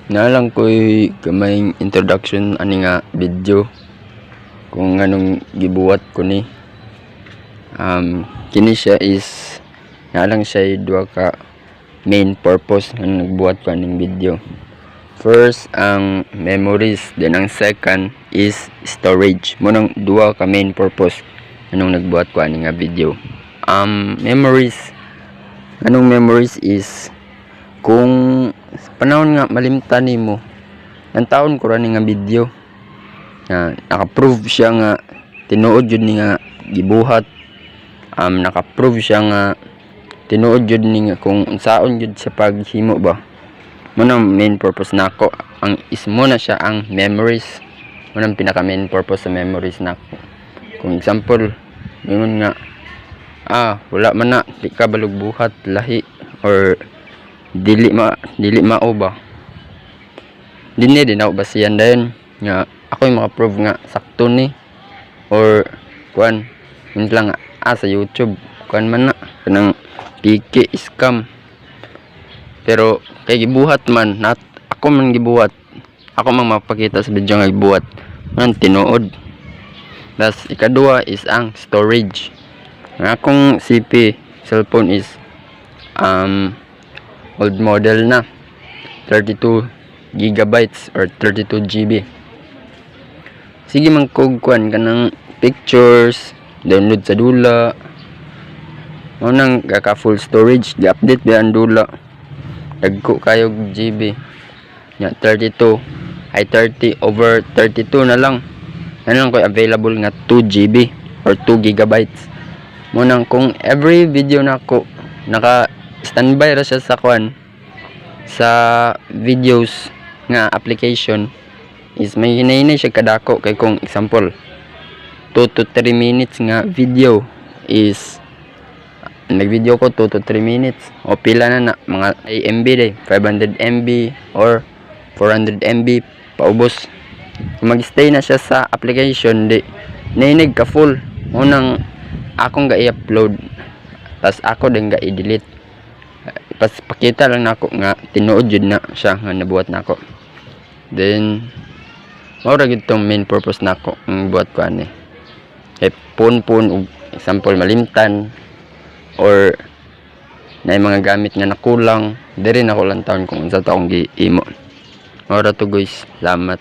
Nalang ko'y kamay introduction ani nga video kung anong gibuhat ko ni. Kini siya is nalang siya duha ka main purpose nga nagbuhat ko aning video. First ang memories, then ang second is storage. Mo nang duha ka main purpose anong nagbuhat ko ani nga video. Memories. Anong memories is kung panahon nga malimtan nimo ang taon ko ra ni nga video naka-prove siya nga tinuod jud ni nga gibuhat, naka-prove siya nga tinuod jud ni nga kung unsaon jud sa paghimo ba. Muna main purpose nako ang ismo na siya ang memories. Muna pinaka main purpose sa memories nako. Kung example mingon nga wala man na di ka balog buhat lahi or dili mao ba dinhi din ako basiyan dayon nga ako yung maka-prove nga sakto ni or kuan yun lang sa YouTube kuan man na kanang piki scam pero kay gibuhat man ako man gibuhat ako man mapakita sa video nga gibuhat man tinuod. Das ikaduha is ang storage. Ang akong CP cellphone is old model na 32 gigabytes or 32 GB. Sige man kog kuan kanang pictures download sa dula mo nang ka full storage di-update ba ang dula dagko kayo GB nya 32 ay 30 over 32 na lang ko available nga 2 GB or 2 gigabytes mo nang kung every video nako naka standby ra siya sa kuan sa videos nga application is may hinay siya kadako kay kung example 2 to 3 minutes nga video is nag-video ko 2 to 3 minutes o pila na mga MB day 500 MB or 400 MB paubos. Mag-stay na siya sa application di nainig ka full unang akong ga-i-upload tas ako din ga-i-delete pas pakita lang nako nga tinuod jud na siya nga nabuhat nako. Then mao ra gid tong main purpose nako ang buhat ko ani pun og example malimtan or na mga gamit nga nakulang diri na ko lang taon kung unsa taong giimo. Mao ra to guys, salamat.